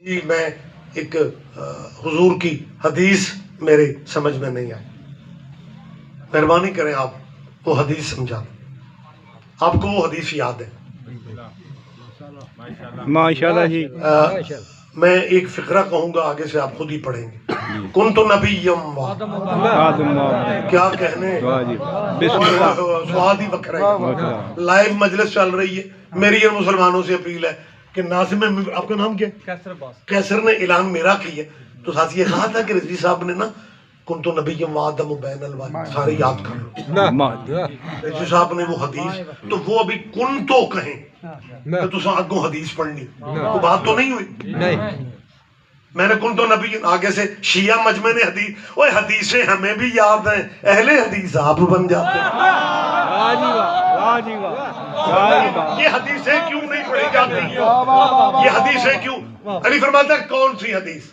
جی میں ایک حضور کی حدیث میرے سمجھ میں نہیں آئی، مہربانی کریں آپ وہ حدیث سمجھا دیں، آپ کو وہ حدیث یاد ہے؟ ماشاءاللہ جی۔ میں ایک فقرہ کہوں گا، آگے سے آپ خود ہی پڑھیں گے۔ کنت نبیم کیا کہنے، سواد ہی بکھرا ہے۔ لائیو مجلس چل رہی ہے، میری اور مسلمانوں سے اپیل ہے کہ ناظم، آپ کا نام کیا؟ کیسر نے اعلان میرا کیا ہے، تو ساتھ یہ کہا تھا کہ رضوی صاحب نے نا کنت نبیم وآدم بین الوالدین سارے یاد کر لو۔ رضوی صاحب نے وہ حدیث، تو وہ ابھی کنتو کہیں کہ تو آگوں حدیث پڑھنی، وہ بات تو نہیں ہوئی۔ میں نے کنتو نبی، آگے سے شیعہ مجمع نے حدیث، اوہ حدیثیں ہمیں بھی یاد ہیں، اہل حدیث آپ بن جاتے ہیں۔ یہ حدیثیں کیوں نہیں پڑھی جاتی؟ یہ حدیثیں کیوں؟ علی فرماتا ہے کون سی حدیث؟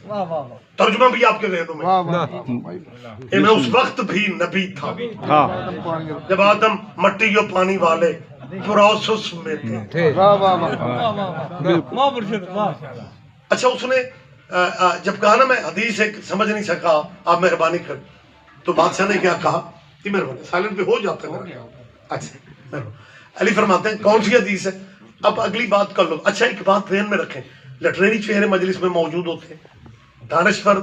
ترجمہ بھی آپ کے ذہنوں میں، میں اس وقت بھی نبی تھا جب آدم مٹی و پانی والے پروسس میں تھے۔ اچھا، اس نے جب کہا نا میں حدیث ایک سمجھ نہیں سکا، آپ مہربانی کر، تو بادشاہ نے کیا کہا کہ مہربانی سائلنٹ پہ ہو جاتا ہے۔ اچھا علی فرماتے ہیں کون سی حدیث ہے؟ اب اگلی بات کر لو۔ اچھا ایک بات ذہن میں رکھیں، لٹریری چہرے مجلس میں موجود ہوتے ہیں، دانشور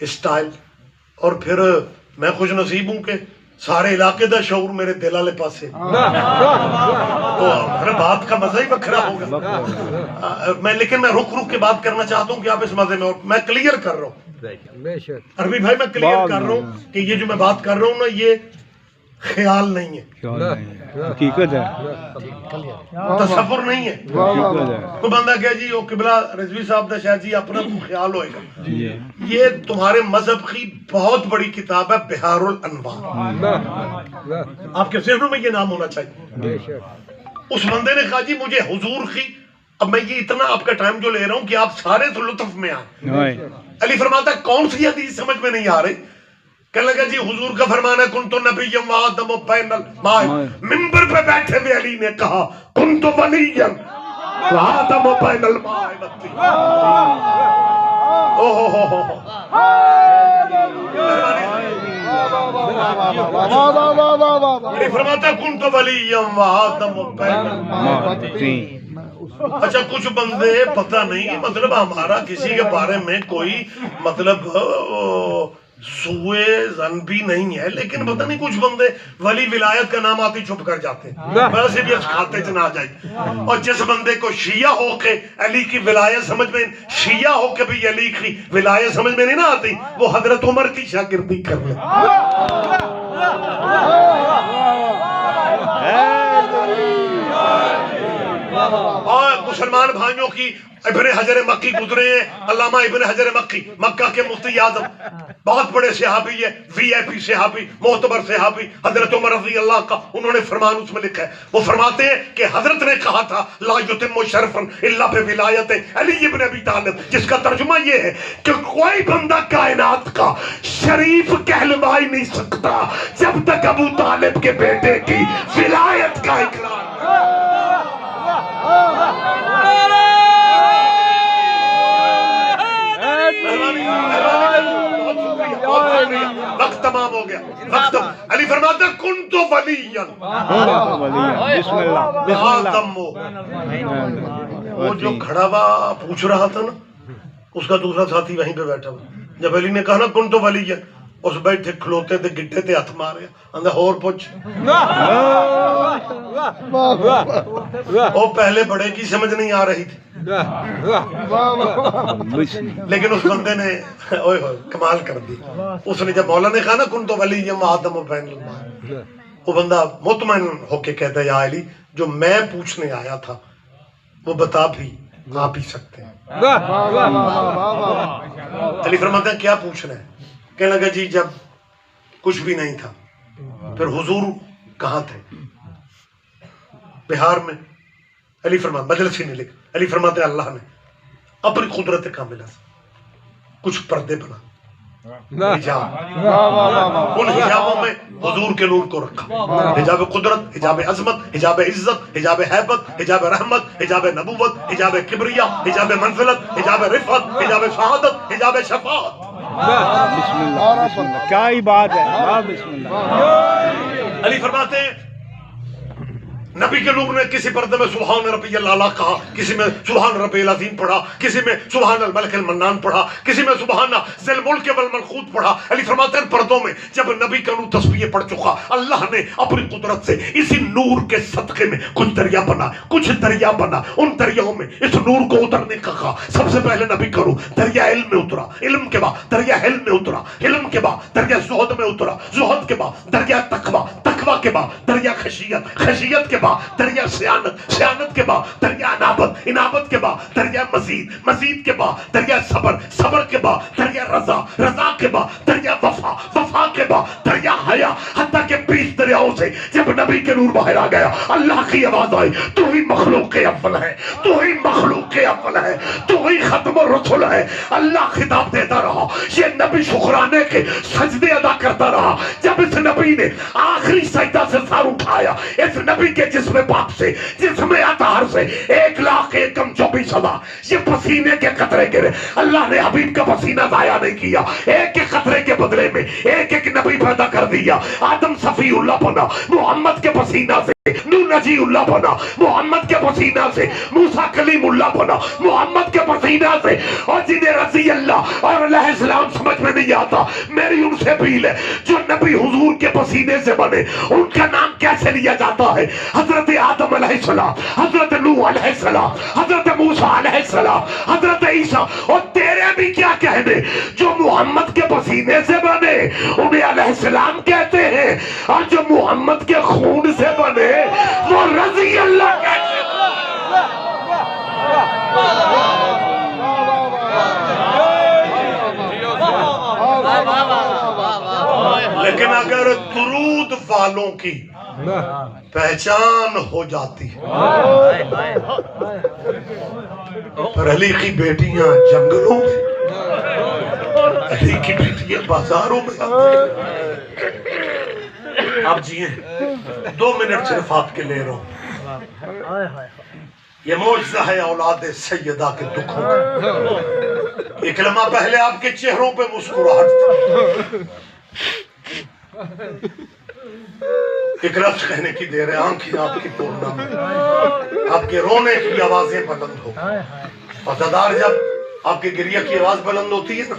اسٹائل، اور پھر میں خوش نصیب ہوں کہ سارے علاقے دا شعور میرے دل والے پاسے، تو بات کا مزہ ہی بکھرا ہوگا۔ لیکن میں رک کے بات کرنا چاہتا ہوں کہ آپ اس مزے میں، اور میں کلیئر کر رہا ہوں عربی بھائی، میں کلیئر کر رہا ہوں کہ یہ جو میں بات کر رہا ہوں نا، یہ خیال نہیں ہے، حقیقت ہے، تصور نہیں ہے۔ کوئی بندہ کہے جی وہ قبلہ رضوی صاحب دا شاید جی اپنا خیال ہوئے گا، یہ تمہارے مذہب کی بہت بڑی کتاب ہے، بہار الانوار، آپ کے ذہنوں میں یہ نام ہونا چاہیے۔ اس بندے نے کہا جی مجھے حضور کی، اب میں یہ اتنا آپ کا ٹائم جو لے رہا ہوں کہ آپ سارے تو لطف میں آئیں۔ علی فرماتا ہے کون سی حدیث سمجھ میں نہیں آ رہی؟ کہنے لگا جی حضور کا فرمان ہے کنت نبیم وآدم بین الماء، منبر پہ بیٹھے ہوئے علی نے کہا کنت ولیا وآدم بین الماء والطین۔ علی فرماتا ہے کنت ولیا وآدم بین الماء والطین۔ اچھا کچھ بندے پتہ نہیں، مطلب ہمارا کسی کے بارے میں کوئی مطلب سوئے زن بھی نہیں ہے، لیکن پتہ نہیں کچھ بندے ولی ولایت کا نام آتے چھپ کر جاتے ہیں، ویسے بھی اس کھاتے چ نہ جائے۔ اور جس بندے کو شیعہ ہو کے علی کی ولایت سمجھ میں، شیعہ ہو کے بھی علی کی ولایت سمجھ میں نہیں نہ آتی، وہ حضرت عمر کی شاگردی کر لے۔ اور مسلمان بھائیوں کی ابن حجر مکی گزرے ہیں، علامہ ابن حجر مکی مکہ کے مفتی اعظم، بہت بڑے صحابی ہے، وی آئی پی صحابی، معتبر صحابی، حضرت عمر رضی اللہ کا، انہوں نے فرمان اس میں لکھا ہے، وہ فرماتے ہیں کہ حضرت نے کہا تھا لا یتم شرفا الا بولایت علی ابن ابی طالب، جس کا ترجمہ یہ ہے کہ کوئی بندہ کائنات کا شریف کہلوا ہی نہیں سکتا جب تک ابو طالب کے بیٹے کی ولایت کا اقرار۔ وقت تمام ہو گیا، وقت۔ علی فرماتا کنت ولیا، بسم اللہ، وہ جو کھڑا ہوا پوچھ رہا تھا نا، اس کا دوسرا ساتھی وہیں پہ بیٹھا ہوا، جب علی نے کہا نا کنت ولیا، اس بیٹھے کھلوتے تھے گٹھے تھے ہاتھ مارے، اندر اور پوچھ، وہ پہلے بڑے کی سمجھ نہیں آ رہی تھی، لیکن اس بندے نے اوئے ہوئے کمال کر دی۔ اس نے جب مولا نے کہا نا کنت ولیا وآدم بین الماء، وہ بندہ مطمئن ہو کے کہتا ہے یا علی جو میں پوچھنے آیا تھا وہ بتا بھی آپ ہی سکتے ہیں۔ علی فرماتے ہیں کیا پوچھ رہے ہیں؟ کہنے لگا جی جب کچھ بھی نہیں تھا پھر حضور کہاں تھے؟ بہار میں۔ علی فرماتے مجلس ہی نہیں لکھا، علی فرماتے اللہ نے اپنی قدرت کاملہ سے کچھ پردے بنا، ان حجابوں میں حضور کے نور کو رکھا، حجاب قدرت، حجاب عظمت، حجاب عزت، حجاب حیبت، حجاب رحمت، حجاب نبوت، حجاب کبریا، حجاب منزلت، حجاب رفعت، حجاب شہادت، حجاب شفاعت۔ بسم اللہ بسم اللہ، کیا ہی بات ہے، بسم اللہ۔ علی فرماتے ہیں نبی کے نور نے کسی پردے میں سبحان ربی الاعلیٰ کہا، کسی میں سبحان ربی العظیم پڑھا، کسی میں سبحان الملک المنان پڑھا، کسی میں سبحان ذی الملک والملکوت پڑھا۔ علی فرماتے ہیں پردوں میں جب نبی کا نور تسبیح پڑھ چکا، اللہ نے اپنی قدرت سے اسی نور کے صدقے میں کچھ دریا بنا، کچھ دریا بنا، ان دریاؤں میں اس نور کو اترنے کا کہا۔ سب سے پہلے نبی کا نور دریا علم میں اترا، علم کے بعد دریا حلم میں اترا، علم کے بعد دریا زہد میں اترا، زہد کے بعد دریا تقوی، تقوی کے بعد دریا خشیت، خشیت کے بعد دریا سیانت، سیانت کے بعد دریا انابت، انابت کے بعد دریا مزید، مزید کے بعد دریا صبر، صبر کے بعد دریا رضا، رضا کے بعد دریا وفا، وفا کے بعد دریا حیا، حتیٰ کہ 20 دریاؤں سے جب نبی کے نور باہر آ گیا، اللہ کی آواز آئی، تو ہی مخلوق کے اول ہے، تو ہی مخلوق کے اول ہے، تو ہی ختم الرسل ہے۔ اللہ خطاب دیتا رہا، یہ نبی شکرانے کے سجدے ادا کرتا رہا۔ جب اس نبی نے آخری سجدہ سے سر اٹھایا، اس نبی کے جسم پاک سے، جسم اطہر سے 1,01,24,000 یہ پسینے کے قطرے گرے۔ اللہ نے حبیب کا پسینہ ضائع نہیں کیا، ایک ایک قطرے کے بدلے میں ایک ایک نبی پیدا کر دیا۔ آدم صفی اللہ بنا محمد کے پسینہ سے، نوح نجی اللہ بنا محمد کے پسینہ سے، موسیٰ کلیم اللہ بنا محمد کے پسینہ سے۔ اور جنہیں رضی اللہ اور علیہ السلام سمجھ میں نہیں آتا، میری ان سے اپیل ہے جو نبی حضور کے پسینے سے بنے ان کا نام کیسے لیا جاتا ہے؟ حضرت آدم علیہ السلام، حضرت نوح علیہ السلام، حضرت موسیٰ علیہ السلام، حضرت عیسیٰ، اور تیرے بھی کیا کہنے جو محمد کے پسینے سے بنے انہیں علیہ السلام کہتے ہیں، اور جو محمد کے خون سے بنے وہ رضی اللہ کہتے ہیں۔ لیکن اگر درود والوں کی پہچان ہو جاتی پر علی کی بیٹیاں جنگلوں میں، علی کی بیٹیاں بازاروں میں آپ جیئے 2 منٹ صرف آپ کے لے رہا ہوں۔ یہ معجزہ ہے اولاد سیدہ کے دکھوں کا۔ ایک لمحہ پہلے آپ کے چہروں پہ مسکراہٹ تھی، ایک لفظ کہنے کی دیر ہے، آنکھیں آپ کی پورنا میں، آپ کے رونے کی آوازیں بلند ہو، اور دادار جب آپ کے گریہ کی آواز بلند ہوتی ہے نا،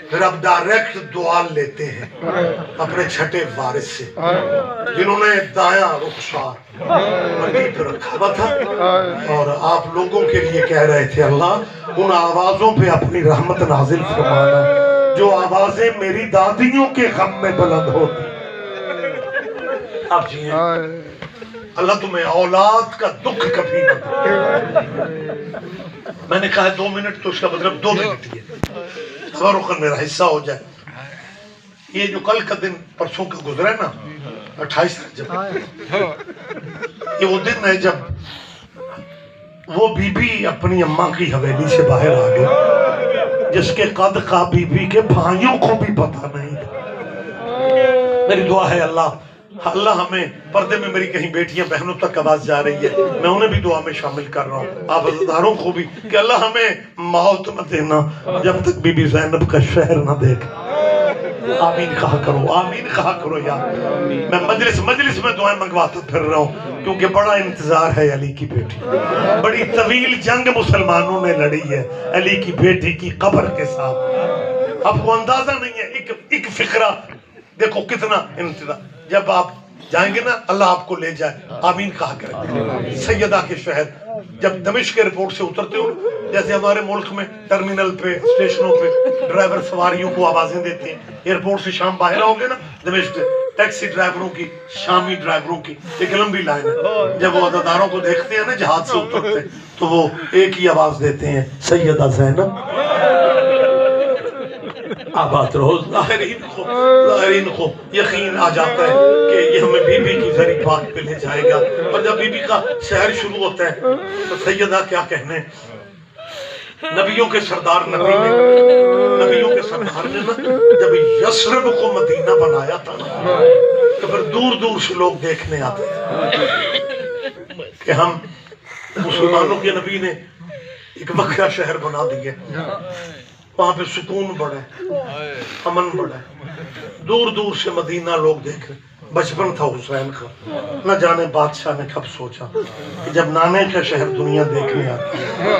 پھر آپ ڈائریکٹ دعا لیتے ہیں اپنے چھٹے وارث سے جنہوں نے دایاں رخسار مٹی پہ رکھا ہوا تھا، اور آپ لوگوں کے لیے کہہ رہے تھے اللہ ان آوازوں پہ اپنی رحمت نازل فرمانا جو آوازیں میری دادیوں کے غم میں بلند ہوتی۔ آپ جیئے اللہ تمہیں اولاد کا دکھ کبھی نہ دے۔ میں نے کہا 2 منٹ تو اس کا مطلب 2 منٹ ہی ہے، خبرخن میرا حصہ ہو جائے۔ یہ جو کل کا دن پرسوں کا گزرا ہے نا 28 رجب، یہ وہ دن ہے جب وہ بی بی اپنی اماں کی حویلی سے باہر آ گئی جس کے قد کا بی بی کے بھائیوں کو بھی پتہ نہیں تھا۔ میری دعا ہے اللہ ہمیں پردے میں میری کہیں بیٹیاں بہنوں تک آواز جا رہی ہے، میں انہیں بھی دعا میں شامل کر رہا ہوں، آپ عزاداروں کو بھی، کہ اللہ ہمیں موت نہ دینا جب تک بی بی زینب کا شہر نہ دیکھ۔ آمین کہا کرو، آمین کہا کرو یار۔ میں مجلس میں دعائیں منگواتا پھر رہا ہوں کیونکہ بڑا انتظار ہے علی کی بیٹی، بڑی طویل جنگ مسلمانوں نے لڑی ہے علی کی بیٹی کی قبر کے ساتھ۔ آپ کو اندازہ نہیں ہے، ایک فقرہ دیکھو کتنا انتظار۔ جب آپ جائیں گے نا اللہ آپ کو لے جائے، آمین کہا کریں۔ سیدہ کے شہر جب دمشق کے ایئرپورٹ سے اترتے ہو، جیسے ہمارے ملک میں ٹرمینل پہ اسٹیشنوں پہ ڈرائیور سواریوں کو آوازیں دیتے ہیں، ایئرپورٹ سے شام باہر آؤ گے نا دمشق سے، ٹیکسی ڈرائیوروں کی، شامی ڈرائیوروں کی ایک لمبی لائن ہے، جب وہ عزاداروں کو دیکھتے ہیں نا جہاز سے اترتے تو وہ ایک ہی آواز دیتے ہیں، سیدہ زینب آباد رہو۔ ظاہرین کو یقین آ جاتا ہے کہ یہ ہمیں بی بی کی زری پاک پہ لے جائے گا، اور جب بی بی کا شہر شروع ہوتا ہے تو سیدہ کیا کہنے، نبیوں کے سردار نبی نبیوں کے سردار نے نا جب یثرب کو مدینہ بنایا تھا نا تو پھر دور دور سے لوگ دیکھنے آتے تھے کہ ہم مسلمانوں کے نبی نے ایک وکھرا شہر بنا دیا، وہاں پہ سکون بڑھے، امن بڑھے، دور دور سے مدینہ لوگ دیکھ رہے۔ بچپن تھا حسین کا، نہ جانے بادشاہ نے کب سوچا کہ جب نانے کا شہر دنیا دیکھنے آتی ہے